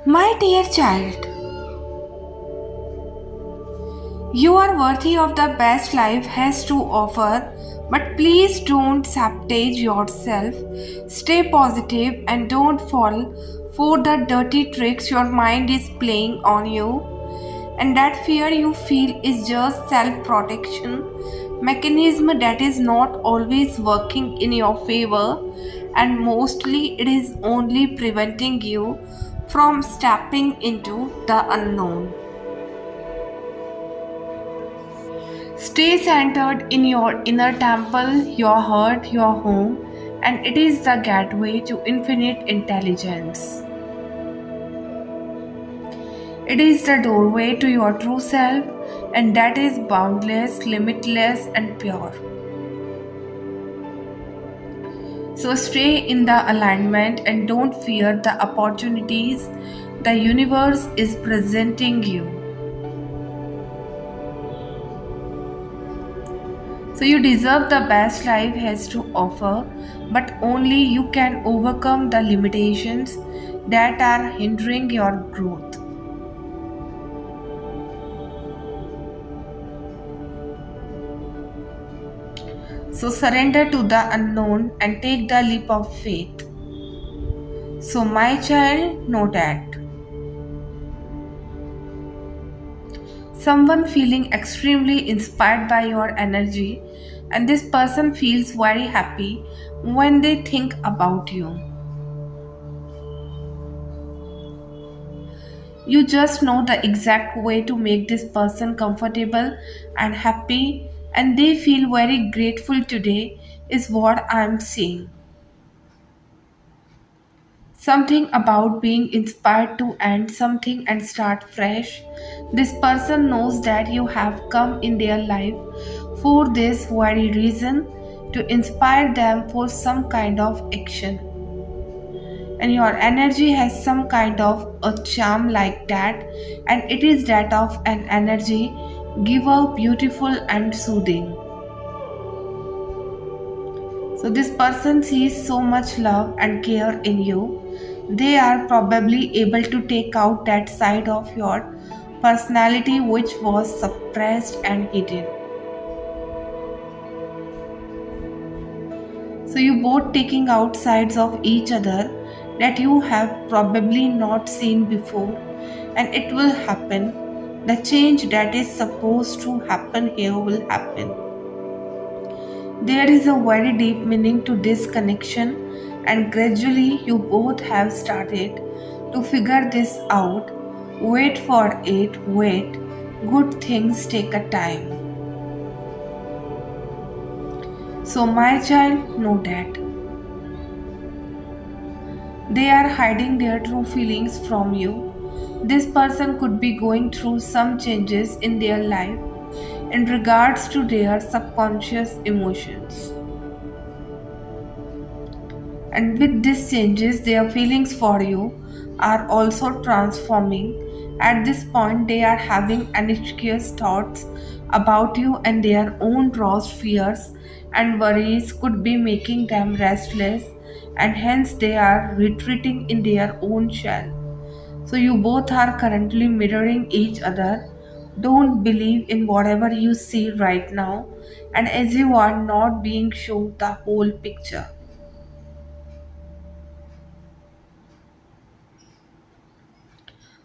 My dear child, you are worthy of the best life has to offer, but please don't sabotage yourself. Stay positive and don't fall for the dirty tricks your mind is playing on you. And that fear you feel is just self-protection mechanism that is not always working in your favor, and mostly it is only preventing you from stepping into the unknown. Stay centered in your inner temple, your heart, your home, and it is the gateway to infinite intelligence. It is the doorway to your true self, and that is boundless, limitless, and pure. So stay in the alignment and don't fear the opportunities the universe is presenting you. So you deserve the best life has to offer, but only you can overcome the limitations that are hindering your growth. So surrender to the unknown and take the leap of faith. So my child, know that someone feeling extremely inspired by your energy, and this person feels very happy when they think about you. You just know the exact way to make this person comfortable and happy, and they feel very grateful today, is what I'm seeing. Something about being inspired to end something and start fresh. This person knows that you have come in their life for this very reason, to inspire them for some kind of action. And your energy has some kind of a charm like that, and it is that of an energy giver, beautiful and soothing. So this person sees so much love and care in you. They are probably able to take out that side of your personality which was suppressed and hidden. So you both taking out sides of each other that you have probably not seen before, and it will happen. The change that is supposed to happen here will happen. There is a very deep meaning to this connection, and gradually you both have started to figure this out. Wait for it, wait. Good things take a time. So, my child, know that they are hiding their true feelings from you. This person could be going through some changes in their life in regards to their subconscious emotions. And with these changes, their feelings for you are also transforming. At this point, they are having anxious thoughts about you, and their own lost fears and worries could be making them restless, and hence they are retreating in their own shell. So, you both are currently mirroring each other. Don't believe in whatever you see right now, and as you are not being shown the whole picture.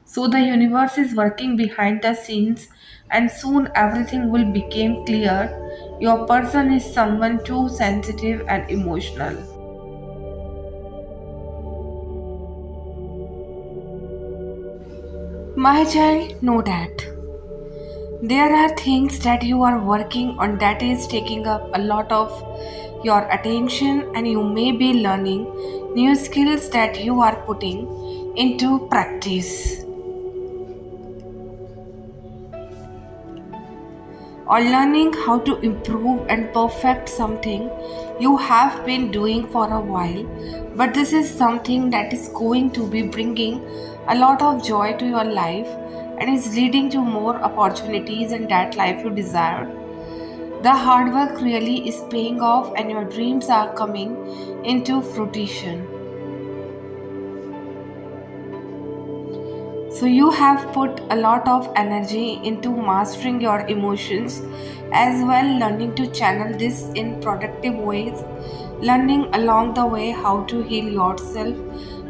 So the universe is working behind the scenes, and soon everything will become clear. Your person is someone too sensitive and emotional. My child, know that there are things that you are working on that is taking up a lot of your attention, and you may be learning new skills that you are putting into practice, or learning how to improve and perfect something you have been doing for a while. But this is something that is going to be bringing a lot of joy to your life and is leading to more opportunities in that life you desire. The hard work really is paying off, and your dreams are coming into fruition. So you have put a lot of energy into mastering your emotions as well, learning to channel this in productive ways, learning along the way how to heal yourself,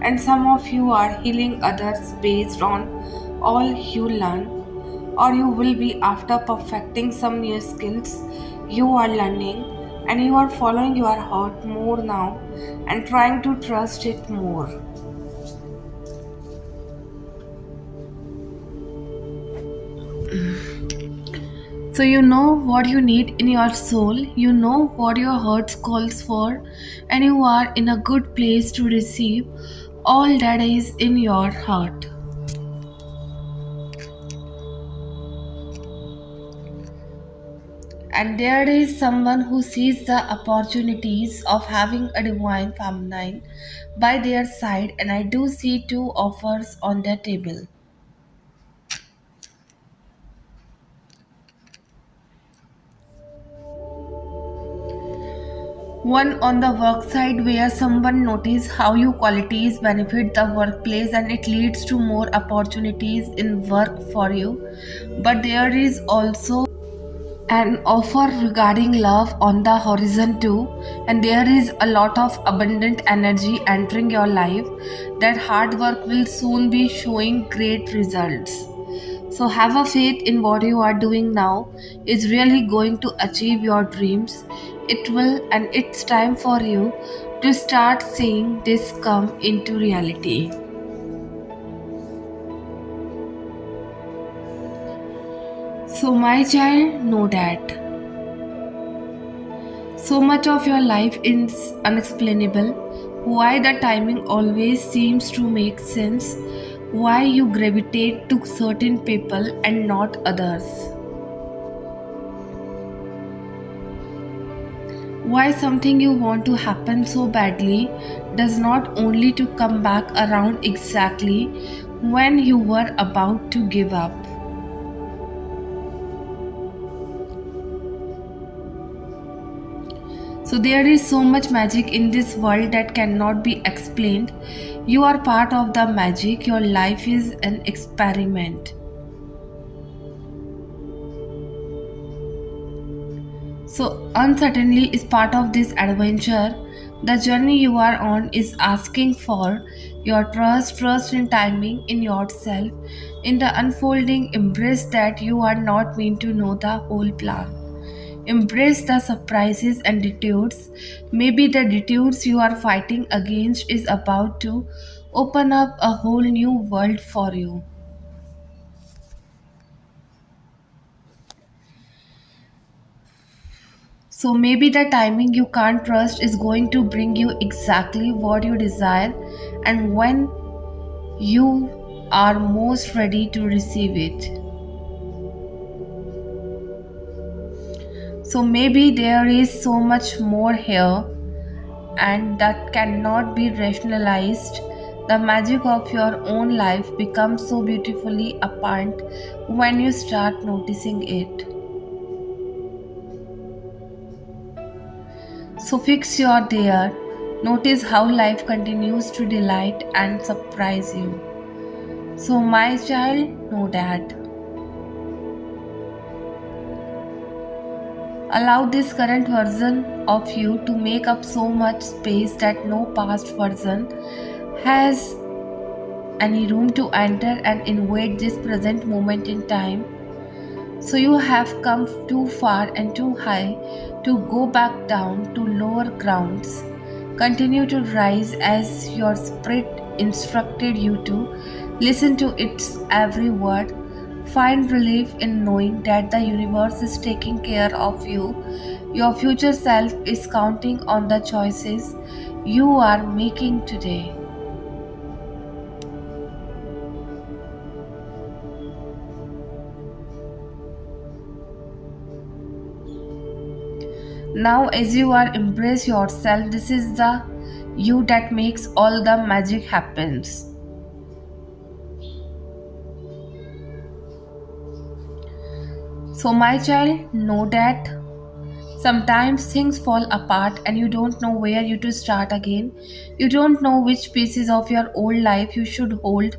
and some of you are healing others based on all you learn, or you will be after perfecting some new skills you are learning, and you are following your heart more now and trying to trust it more. So you know what you need in your soul, you know what your heart calls for, and you are in a good place to receive all that is in your heart. And there is someone who sees the opportunities of having a divine feminine by their side, and I do see two offers on their table. One on the work side where someone notices how your qualities benefit the workplace and it leads to more opportunities in work for you. But there is also an offer regarding love on the horizon too, and there is a lot of abundant energy entering your life that hard work will soon be showing great results. So have a faith in what you are doing now is really going to achieve your dreams. It will, and it's time for you to start seeing this come into reality. So my child, know that so much of your life is unexplainable. Why the timing always seems to make sense. Why you gravitate to certain people and not others. Why something you want to happen so badly does not only to come back around exactly when you were about to give up. So there is so much magic in this world that cannot be explained. You are part of the magic. Your life is an experiment. So uncertainty is part of this adventure. The journey you are on is asking for your trust in timing, in yourself, in the unfolding embrace that you are not meant to know the whole plan. Embrace the surprises and detours. Maybe the detours you are fighting against is about to open up a whole new world for you. So maybe the timing you can't trust is going to bring you exactly what you desire and when you are most ready to receive it. So maybe there is so much more here and that cannot be rationalized. The magic of your own life becomes so beautifully apparent when you start noticing it. So fix your there. Notice how life continues to delight and surprise you. So, my child, know that. Allow this current version of you to make up so much space that no past version has any room to enter and invade this present moment in time. So you have come too far and too high to go back down to lower grounds. Continue to rise as your spirit instructed you to. Listen to its every word. Find relief in knowing that the universe is taking care of you. Your future self is counting on the choices you are making today. Now, as you are embrace yourself, this is the you that makes all the magic happens. So, my child, know that sometimes things fall apart and you don't know where you to start again. You don't know which pieces of your old life you should hold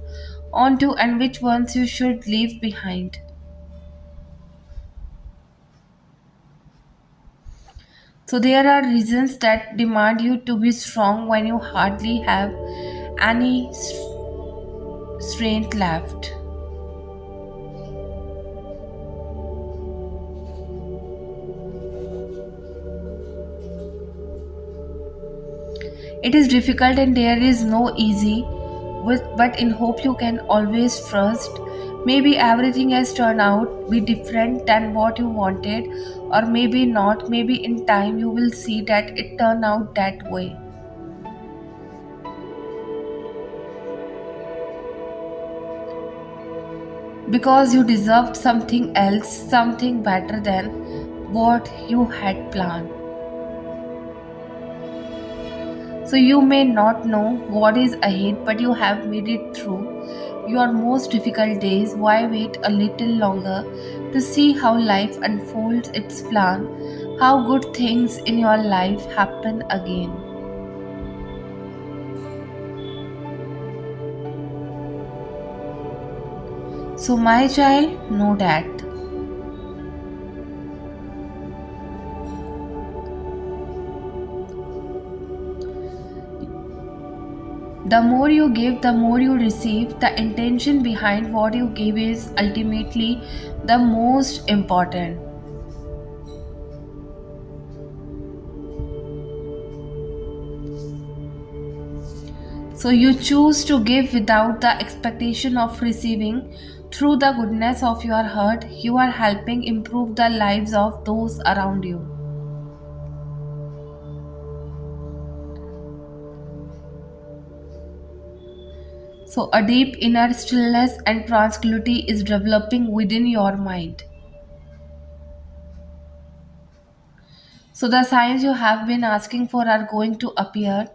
onto and which ones you should leave behind. So there are reasons that demand you to be strong when you hardly have any strength left. It is difficult and there is no easy with, but in hope you can always trust. Maybe everything has turned out be different than what you wanted, or maybe not. Maybe in time you will see that it turned out that way. Because you deserved something else, something better than what you had planned. So you may not know what is ahead, but you have made it through your most difficult days. Why wait a little longer to see how life unfolds its plan, how good things in your life happen again? So, my child, know that the more you give, the more you receive. The intention behind what you give is ultimately the most important. So you choose to give without the expectation of receiving. Through the goodness of your heart, you are helping improve the lives of those around you. So a deep inner stillness and tranquility is developing within your mind. So the signs you have been asking for are going to appear.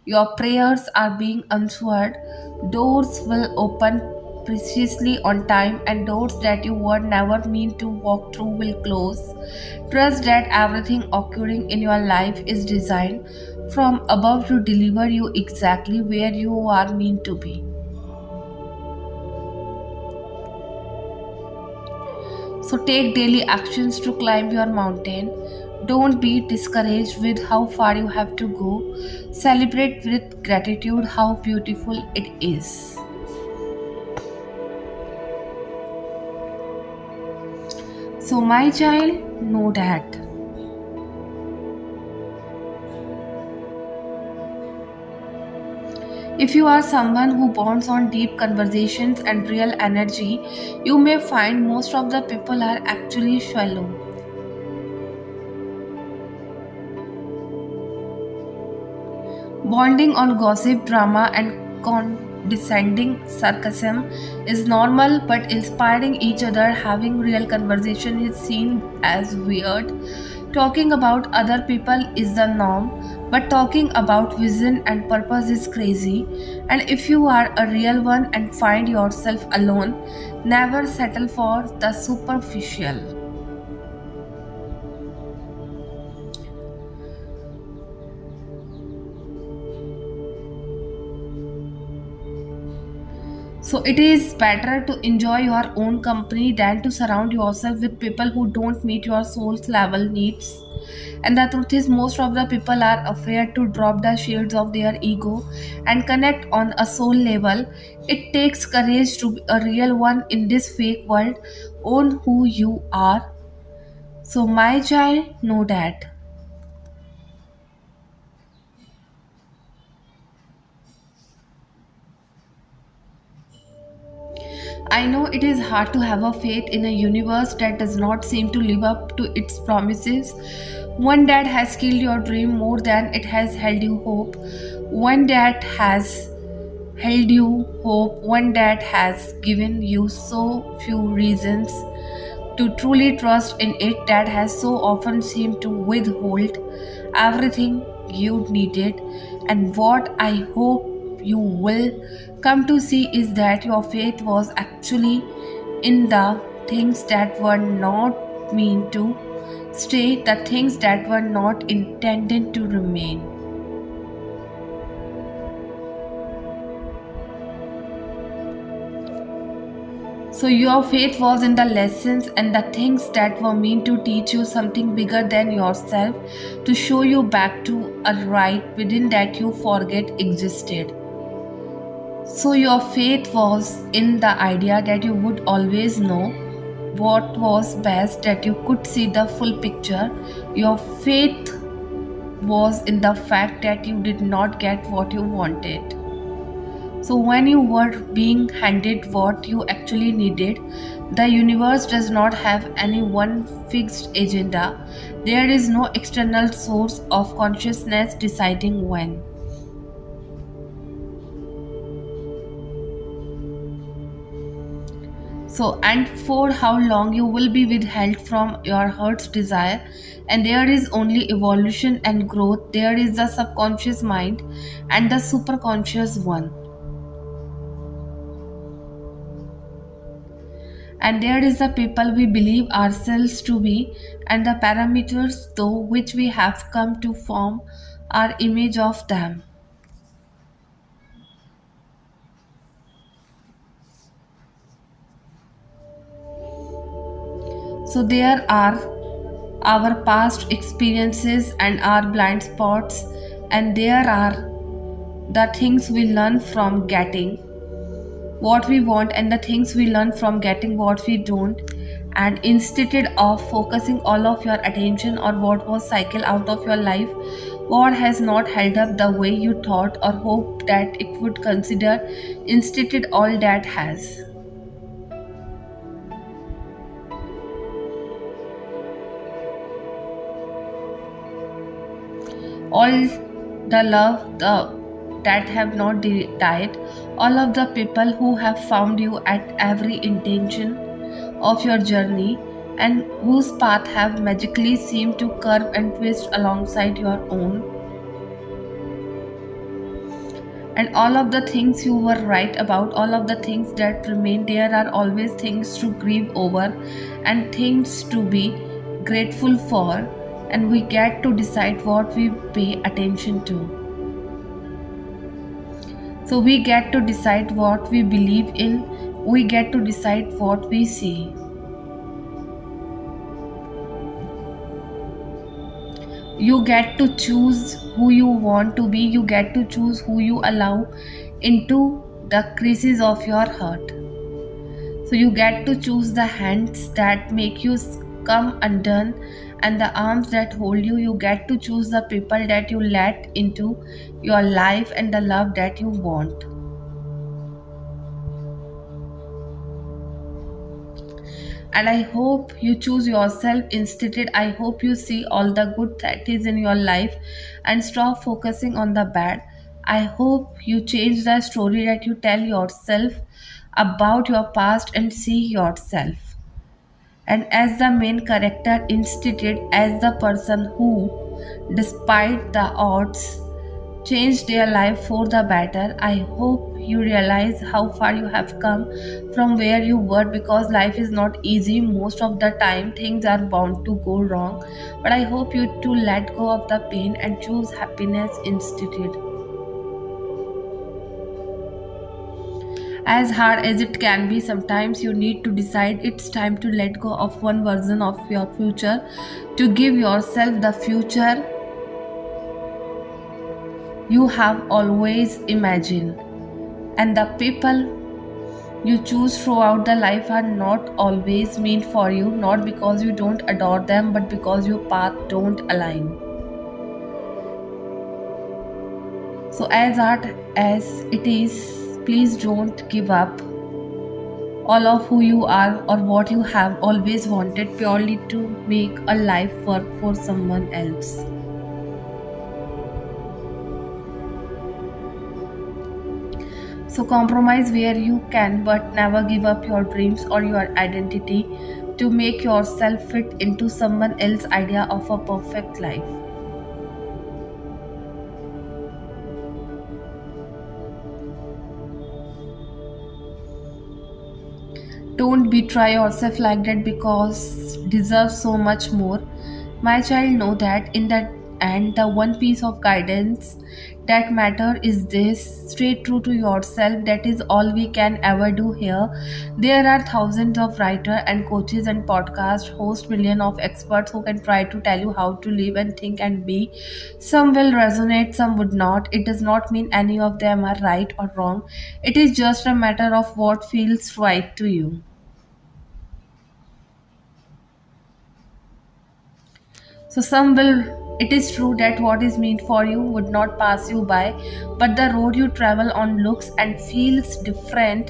Your prayers are being answered. Doors will open precisely on time, and doors that you were never meant to walk through will close. Trust that everything occurring in your life is designed from above to deliver you exactly where you are meant to be. So take daily actions to climb your mountain. Don't be discouraged with how far you have to go. Celebrate with gratitude how beautiful it is. So, my child, know that. If you are someone who bonds on deep conversations and real energy, you may find most of the people are actually shallow. Bonding on gossip, drama, and condescending sarcasm is normal, but inspiring each other, having real conversation is seen as weird. Talking about other people is the norm, but talking about vision and purpose is crazy. And if you are a real one and find yourself alone, never settle for the superficial. So it is better to enjoy your own company than to surround yourself with people who don't meet your soul's level needs. And the truth is, most of the people are afraid to drop the shields of their ego and connect on a soul level. It takes courage to be a real one in this fake world. Own who you are. So, my child, know that. I know it is hard to have a faith in a universe that does not seem to live up to its promises. One that has killed your dream more than it has held you hope. One that has held you hope. One that has given you so few reasons to truly trust in it that has so often seemed to withhold everything you needed. And what I hope you will come to see is that your faith was actually in the things that were not meant to stay, the things that were not intended to remain. So your faith was in the lessons and the things that were meant to teach you something bigger than yourself, to show you back to a right within that you forget existed. So your faith was in the idea that you would always know what was best, that you could see the full picture. Your faith was in the fact that you did not get what you wanted. So, when you were being handed what you actually needed, the universe does not have any one fixed agenda. There is no external source of consciousness deciding when. So, and for how long you will be withheld from your heart's desire, and there is only evolution and growth. There is the subconscious mind and the superconscious one. And there is the people we believe ourselves to be, and the parameters through which we have come to form our image of them. So there are our past experiences and our blind spots, and there are the things we learn from getting what we want and the things we learn from getting what we don't. And instead of focusing all of your attention on what was cycle out of your life, what has not held up the way you thought or hoped that it would, consider instead all that has. All the love that have not died, all of the people who have found you at every intention of your journey, and whose path have magically seemed to curve and twist alongside your own, and all of the things you were right about, all of the things that remain. There are always things to grieve over and things to be grateful for, and we get to decide what we pay attention to. So we get to decide what we believe in, we get to decide what we see. You get to choose who you want to be, you get to choose who you allow into the creases of your heart. So you get to choose the hands that make you come undone and the arms that hold you. You get to choose the people that you let into your life and the love that you want. And I hope you choose yourself instead. I hope you see all the good that is in your life and stop focusing on the bad. I hope you change the story that you tell yourself about your past and see yourself. And as the main character instead, as the person who, despite the odds, changed their life for the better. I hope you realize how far you have come from where you were, because life is not easy. Most of the time things are bound to go wrong, but I hope you to let go of the pain and choose happiness instead. As hard as it can be, sometimes you need to decide it's time to let go of one version of your future, to give yourself the future you have always imagined. And the people you choose throughout the life are not always meant for you, not because you don't adore them, but because your path don't align. So as hard as it is, please don't give up all of who you are or what you have always wanted purely to make a life work for someone else. So compromise where you can, but never give up your dreams or your identity to make yourself fit into someone else's idea of a perfect life. Don't betray yourself like that, because deserve so much more. My child, know that in the end, the one piece of guidance that matter is this: stay true to yourself. That is all we can ever do here. There are thousands of writers and coaches and podcast hosts, millions of experts who can try to tell you how to live and think and be. Some will resonate, some would not. It does not mean any of them are right or wrong. It is just a matter of what feels right to you. So some will, it is true that what is meant for you would not pass you by, but the road you travel on looks and feels different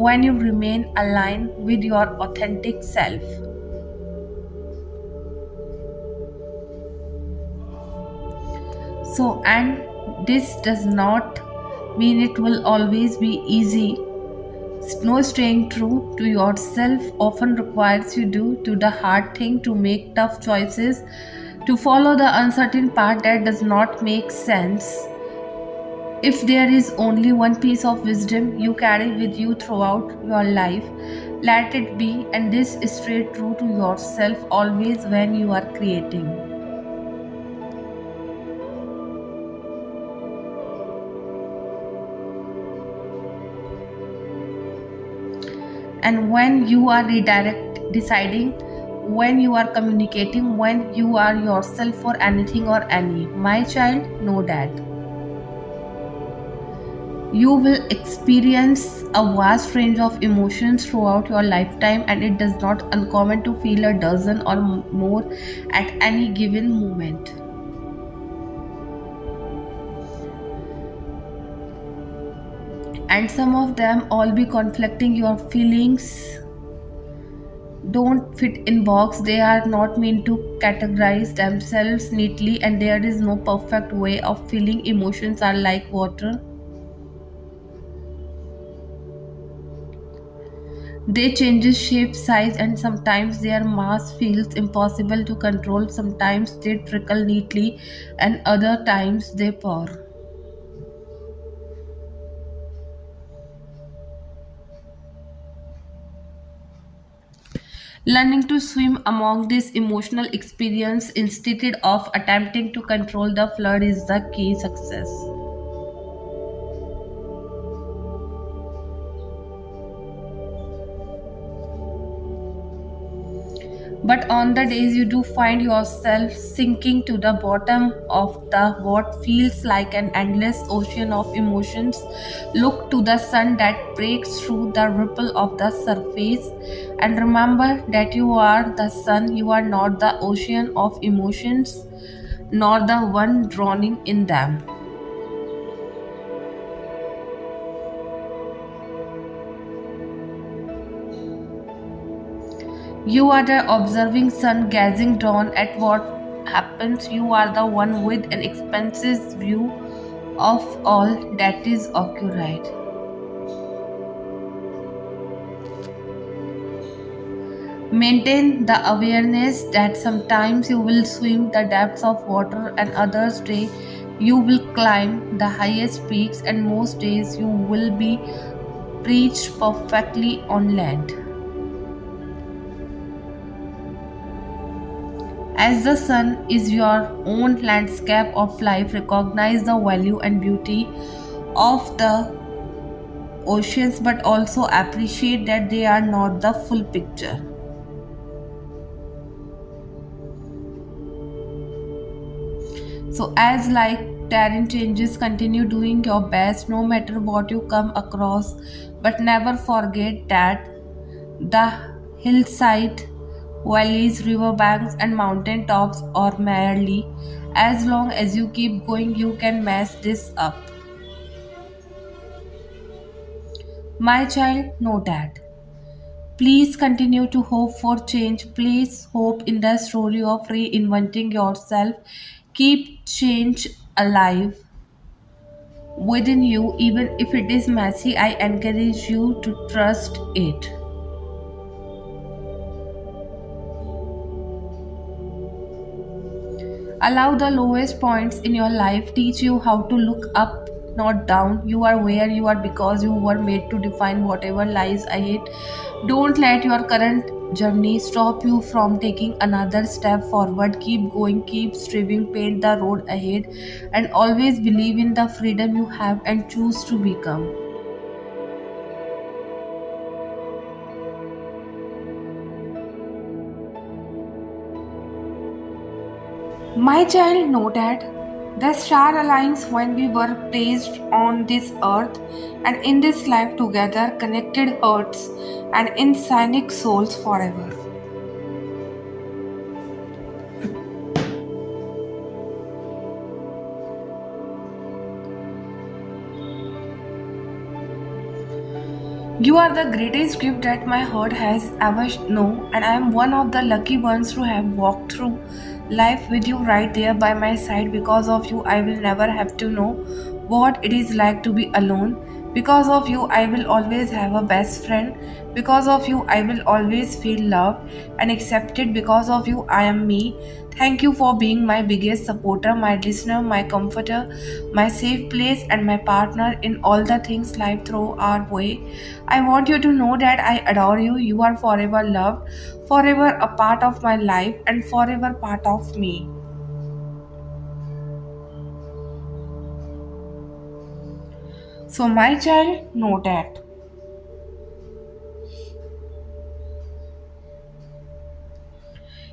when you remain aligned with your authentic self. So, and this does not mean it will always be easy. No, staying true to yourself often requires you do the hard thing, to make tough choices, to follow the uncertain path that does not make sense. If there is only one piece of wisdom you carry with you throughout your life, let it be, and this is stay true to yourself always when you are creating. And when you are deciding, when you are communicating, when you are yourself for anything or any, my child, know that you will experience a vast range of emotions throughout your lifetime, and it does not uncommon to feel a dozen or more at any given moment. And some of them all be conflicting. Your feelings don't fit in box. They are not meant to categorize themselves neatly, and there is no perfect way of feeling. Emotions are like water. They changes shape, size, and sometimes their mass feels impossible to control. Sometimes they trickle neatly, and other times they pour. Learning to swim among this emotional experience instead of attempting to control the flood is the key success. But on the days you do find yourself sinking to the bottom of the what feels like an endless ocean of emotions, look to the sun that breaks through the ripple of the surface, and remember that you are the sun. You are not the ocean of emotions, nor the one drowning in them. You are the observing sun gazing down at what happens. You are the one with an expansive view of all that is occupied. Maintain the awareness that sometimes you will swim the depths of water, and others day you will climb the highest peaks, and most days you will be perched perfectly on land. As the sun is your own landscape of life, recognize the value and beauty of the oceans, but also appreciate that they are not the full picture. So, as like terrain changes, continue doing your best no matter what you come across, but never forget that the hillside, valleys, riverbanks, and mountain tops are merely. As long as you keep going, you can mess this up. My child, know that. Please continue to hope for change. Please hope in the story of reinventing yourself. Keep change alive within you, even if it is messy. I encourage you to trust it. Allow the lowest points in your life teach you how to look up, not down. You are where you are because you were made to define whatever lies ahead. Don't let your current journey stop you from taking another step forward. Keep going, keep striving, paint the road ahead, and always believe in the freedom you have and choose to become. My child, know that the star aligns when we were placed on this earth and in this life together, connected hearts and insanic souls forever. You are the greatest gift that my heart has ever known, and I am one of the lucky ones to have walked through life with you right there by my side. Because of you, I will never have to know what it is like to be alone. Because of you, I will always have a best friend. Because of you, I will always feel loved and accepted. Because of you, I am me. Thank you for being my biggest supporter, my listener, my comforter, my safe place, and my partner in all the things life throws our way. I want you to know that I adore you. You are forever loved, forever a part of my life, and forever part of me. So, my child, know that.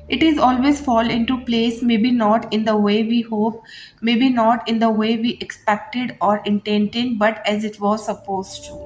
It is always fall into place, maybe not in the way we hope, maybe not in the way we expected or intended, but as it was supposed to.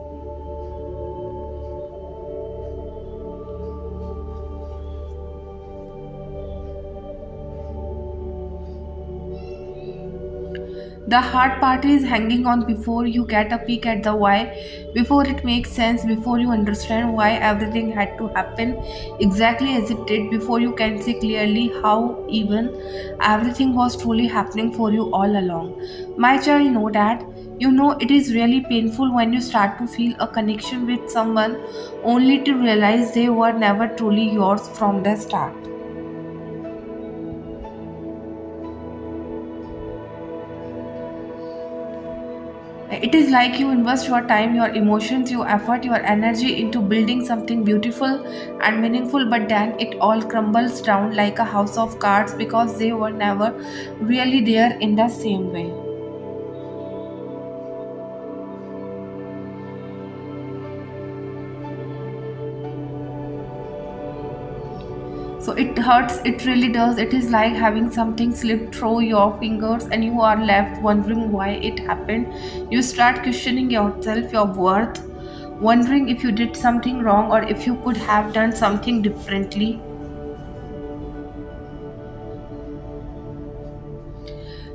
The hard part is hanging on before you get a peek at the why, before it makes sense, before you understand why everything had to happen exactly as it did, before you can see clearly how even everything was truly happening for you all along. My child, know that. You know it is really painful when you start to feel a connection with someone only to realize they were never truly yours from the start. It is like you invest your time, your emotions, your effort, your energy into building something beautiful and meaningful, but then it all crumbles down like a house of cards because they were never really there in the same way. So it hurts, it really does. It is like having something slip through your fingers and you are left wondering why it happened. You start questioning yourself, your worth, wondering if you did something wrong or if you could have done something differently.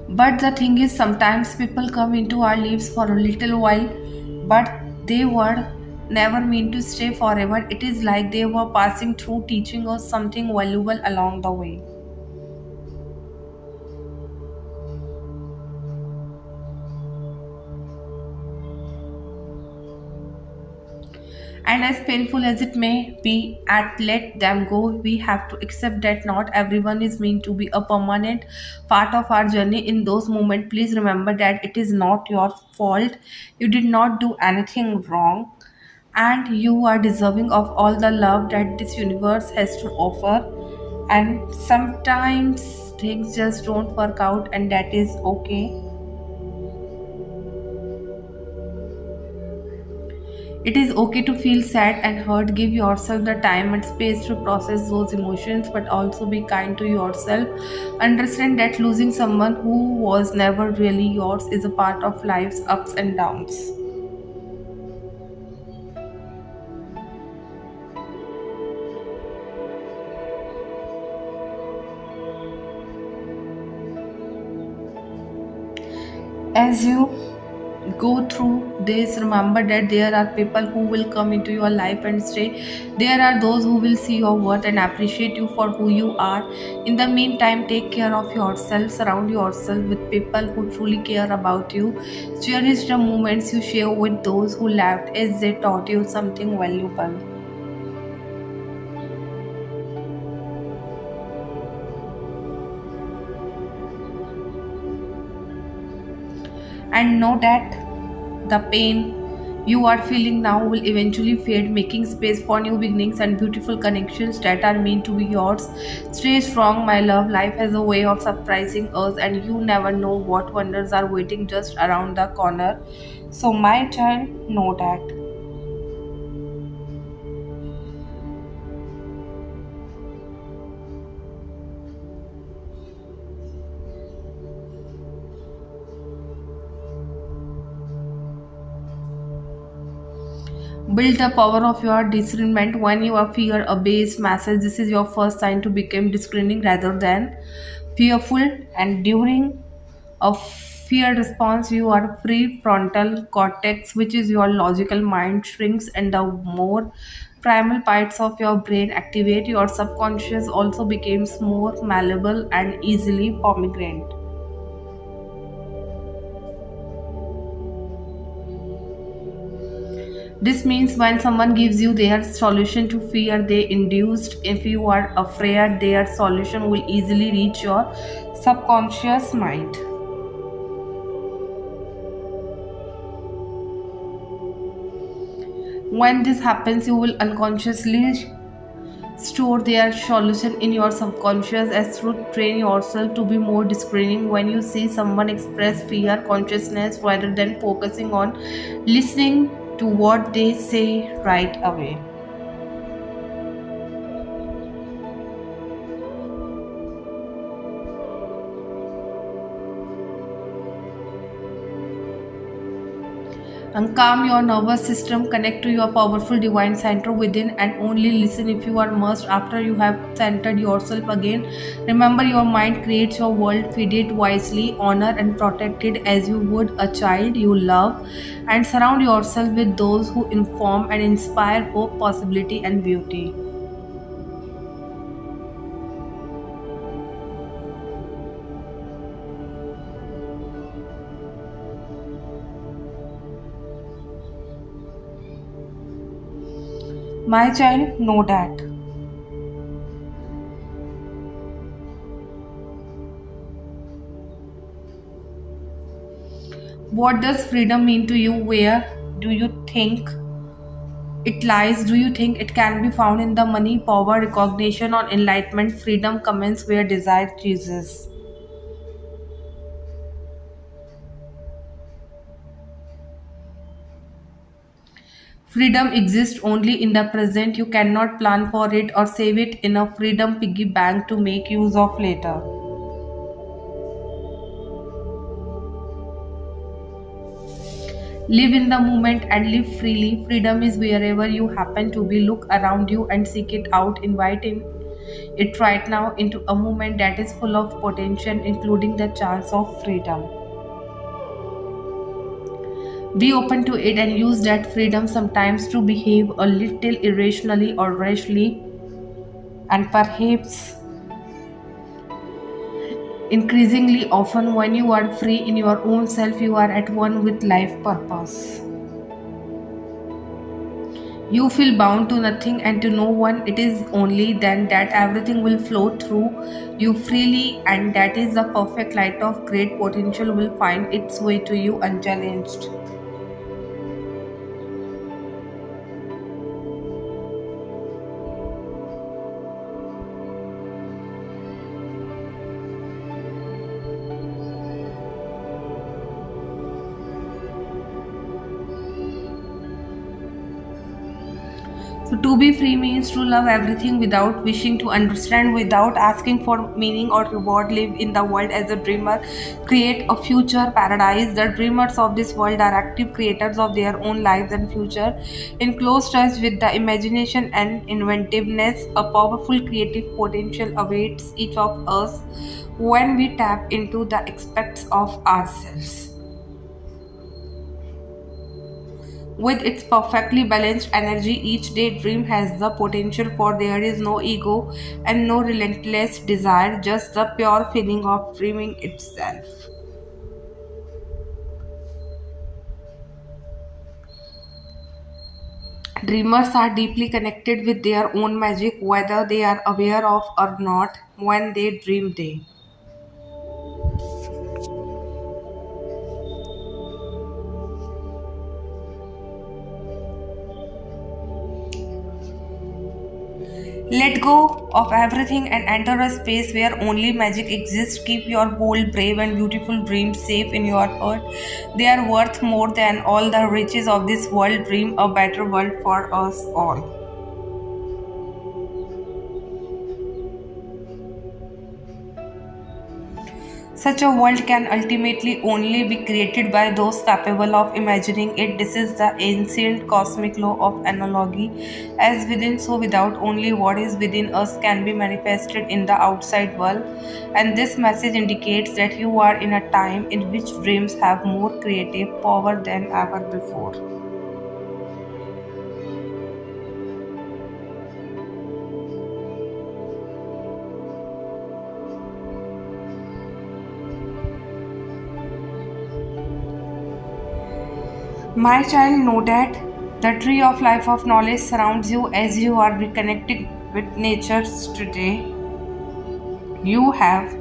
But the thing is, sometimes people come into our lives for a little while, but they were never meant to stay forever. It is like they were passing through, teaching us something valuable along the way. And as painful as it may be at let them go, we have to accept that not everyone is meant to be a permanent part of our journey. In those moments, please remember that it is not your fault. You did not do anything wrong, and you are deserving of all the love that this universe has to offer. And sometimes things just don't work out, and that is okay. It is okay to feel sad and hurt. Give yourself the time and space to process those emotions, but also be kind to yourself. Understand that losing someone who was never really yours is a part of life's ups and downs. As you go through this, remember that there are people who will come into your life and stay. There are those who will see your worth and appreciate you for who you are. In the meantime, take care of yourself, surround yourself with people who truly care about you. Cherish the moments you share with those who left as they taught you something valuable. And know that the pain you are feeling now will eventually fade, making space for new beginnings and beautiful connections that are meant to be yours. Stay strong, my love. Life has a way of surprising us, and you never know what wonders are waiting just around the corner. So, my child, know that. Build the power of your discernment when you are fear a base message. This is your first sign to become discerning rather than fearful. And during a fear response, you are prefrontal cortex, which is your logical mind, shrinks, and the more primal parts of your brain activate. Your subconscious also becomes more malleable and easily pomegranate. This means when someone gives you their solution to fear they induced, if you are afraid, their solution will easily reach your subconscious mind. When this happens, you will unconsciously store their solution in your subconscious as through train yourself to be more discerning when you see someone express fear consciousness rather than focusing on listening to what they say right away. And calm your nervous system, connect to your powerful divine center within, and only listen if you are must. After you have centered yourself again, remember your mind creates your world. Feed it wisely, honor and protect it as you would a child you love, and surround yourself with those who inform and inspire hope, possibility and beauty. My child, know that. What does freedom mean to you? Where do you think it lies? Do you think it can be found in the money, power, recognition, or enlightenment? Freedom commences where desire ceases. Freedom exists only in the present. You cannot plan for it or save it in a freedom piggy bank to make use of later. Live in the moment and live freely. Freedom is wherever you happen to be. Look around you and seek it out. Invite in it right now into a moment that is full of potential, including the chance of freedom. Be open to it and use that freedom sometimes to behave a little irrationally or rashly, and perhaps increasingly often when you are free in your own self, you are at one with life purpose. You feel bound to nothing and to no one. It is only then that everything will flow through you freely, and that is the perfect light of great potential will find its way to you unchallenged. So, to be free means to love everything without wishing to understand, without asking for meaning or reward. Live in the world as a dreamer, create a future paradise. The dreamers of this world are active creators of their own lives and future. In close touch with the imagination and inventiveness, a powerful creative potential awaits each of us when we tap into the aspects of ourselves. With its perfectly balanced energy, each daydream has the potential for there is no ego and no relentless desire, just the pure feeling of dreaming itself. Dreamers are deeply connected with their own magic, whether they are aware of or not. When they dream, they Let go of everything and enter a space where only magic exists. Keep your bold, brave, and beautiful dreams safe in your heart. They are worth more than all the riches of this world. Dream a better world for us all. Such a world can ultimately only be created by those capable of imagining it. This is the ancient cosmic law of analogy. As within, so without, only what is within us can be manifested in the outside world. And this message indicates that you are in a time in which dreams have more creative power than ever before. My child, know that the tree of life of knowledge surrounds you as you are reconnected with nature today. You have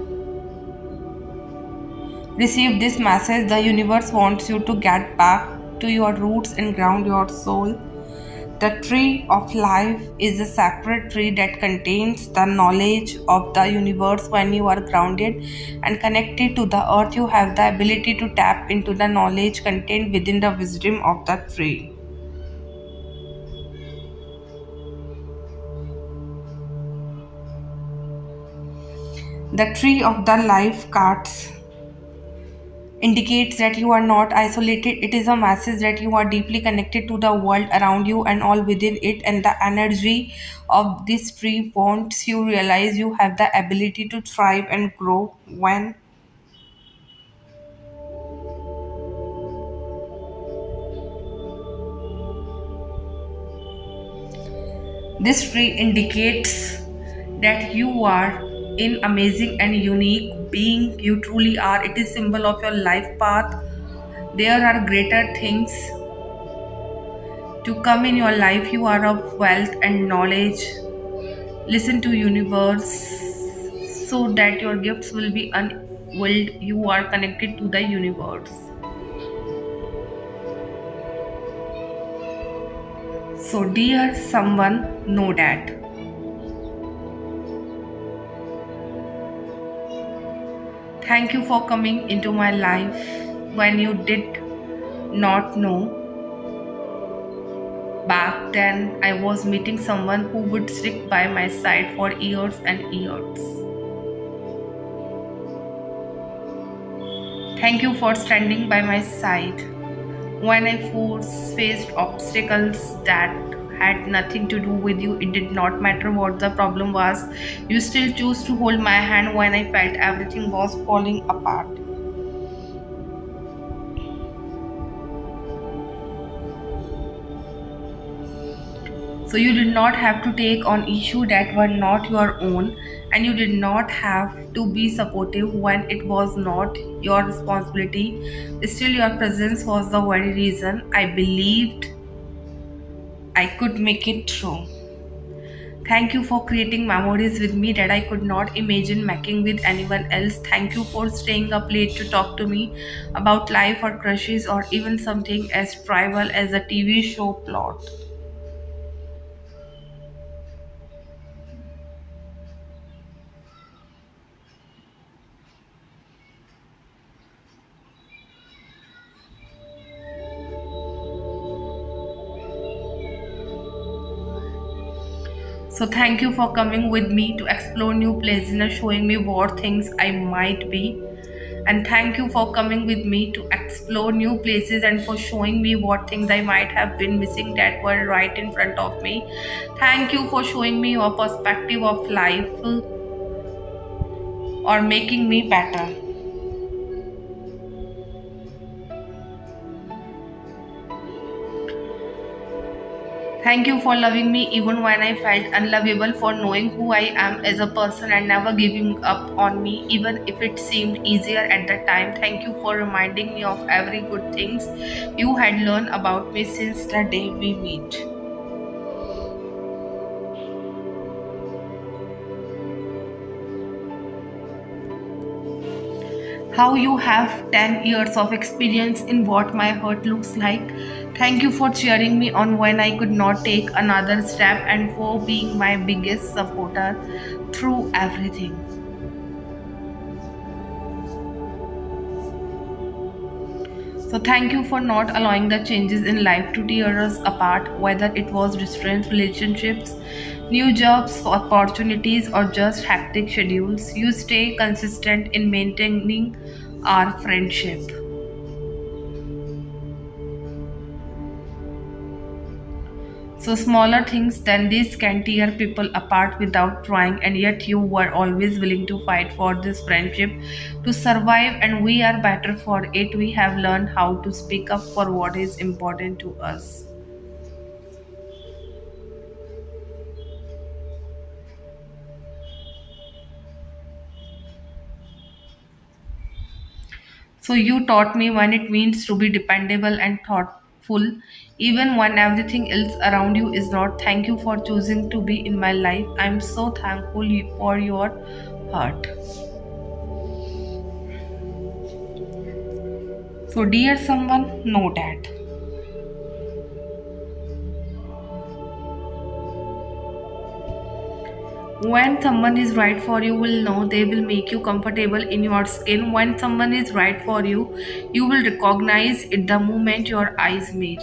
received this message. The universe wants you to get back to your roots and ground your soul. The tree of life is a sacred tree that contains the knowledge of the universe. When you are grounded and connected to the earth, you have the ability to tap into the knowledge contained within the wisdom of the tree. The tree of the life cards indicates that you are not isolated. It is a message that you are deeply connected to the world around you and all within it, and the energy of this tree wants you realize you have the ability to thrive and grow. When this tree indicates that you are in amazing and unique being you truly are. It is symbol of your life path. There are greater things to come in your life. You are of wealth and knowledge. Listen to universe so that your gifts will be unveiled. You are connected to the universe. So dear someone, know that. Thank you for coming into my life when you did not know. Back then, I was meeting someone who would stick by my side for years and years. Thank you for standing by my side when I faced obstacles that had nothing to do with you. It did not matter what the problem was. You still chose to hold my hand when I felt everything was falling apart. So you did not have to take on issues that were not your own, and you did not have to be supportive when it was not your responsibility. Still, your presence was the very reason I believed I could make it through. Thank you for creating memories with me that I could not imagine making with anyone else. Thank you for staying up late to talk to me about life or crushes or even something as trivial as a TV show plot. So thank you for coming with me to explore new places and showing me what things I might be. And thank you for coming with me to explore new places and for showing me what things I might have been missing that were right in front of me. Thank you for showing me your perspective of life or making me better. Thank you for loving me even when I felt unlovable, for knowing who I am as a person and never giving up on me even if it seemed easier at the time. Thank you for reminding me of every good things you had learned about me since the day we meet. How you have 10 years of experience in what my heart looks like. Thank you for cheering me on when I could not take another step and for being my biggest supporter through everything. So, thank you for not allowing the changes in life to tear us apart, whether it was distant relationships, new jobs, opportunities, or just hectic schedules. You stay consistent in maintaining our friendship. So, smaller things than this can tear people apart without trying, and yet you were always willing to fight for this friendship to survive, and we are better for it. We have learned how to speak up for what is important to us. So, you taught me when it means to be dependable and thoughtful, even when everything else around you is not. Thank you for choosing to be in my life. I'm so thankful for your heart. So, dear someone, know that. When someone is right for you, will know they will make you comfortable in your skin. When someone is right for you, you will recognize it the moment your eyes meet.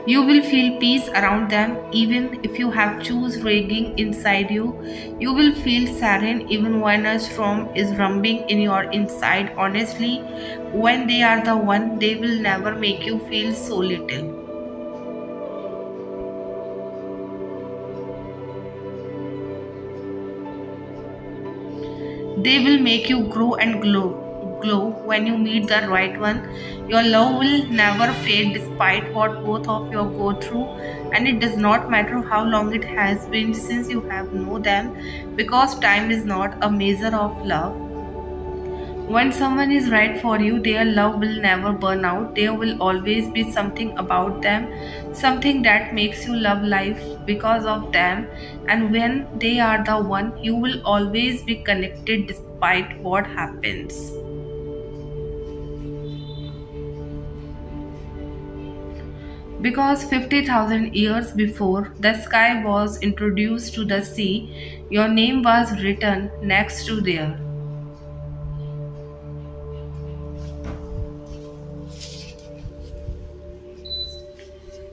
You will feel peace around them even if you have choose raging inside you. You will feel serene even when a storm is rumbling in your inside. Honestly, when they are the one, they will never make you feel so little. They will make you grow and glow when you meet the right one. Your love will never fade despite what both of you go through, and it does not matter how long it has been since you have known them, because time is not a measure of love. When someone is right for you, their love will never burn out. There will always be something about them, something that makes you love life because of them. And when they are the one, you will always be connected despite what happens. Because 50,000 years before the sky was introduced to the sea, your name was written next to there.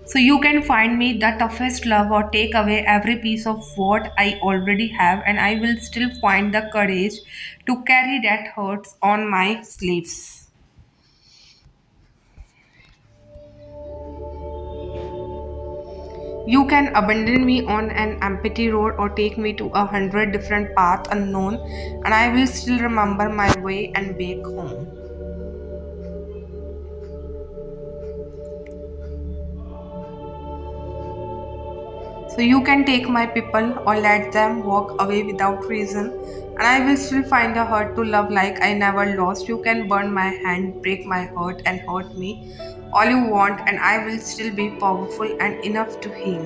So you can find me the toughest love or take away every piece of what I already have, and I will still find the courage to carry that hurts on my sleeves. You can abandon me on an empty road or take me to 100 different paths unknown, and I will still remember my way and back home. So you can take my people or let them walk away without reason, and I will still find a heart to love like I never lost. You can burn my hand, break my heart, and hurt me all you want, and I will still be powerful and enough to heal.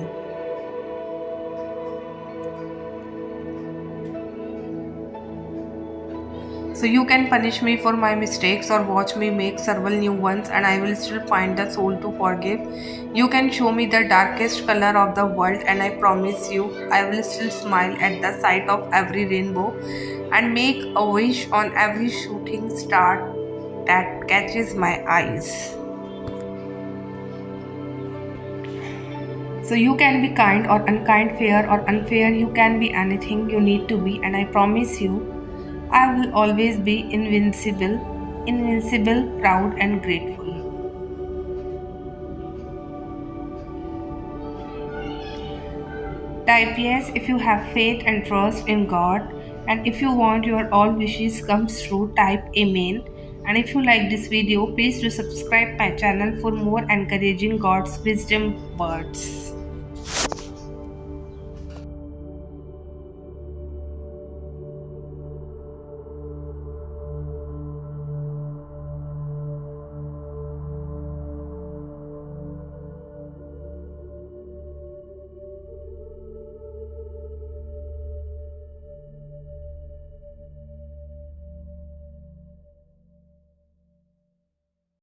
So you can punish me for my mistakes or watch me make several new ones, and I will still find the soul to forgive. You can show me the darkest color of the world, and I promise you I will still smile at the sight of every rainbow and make a wish on every shooting star that catches my eyes. So you can be kind or unkind, fair or unfair. You can be anything you need to be, and I promise you I will always be invincible, proud, and grateful. Type yes if you have faith and trust in God. And if you want your all wishes comes true, type amen. And if you like this video, please do subscribe my channel for more encouraging God's wisdom words.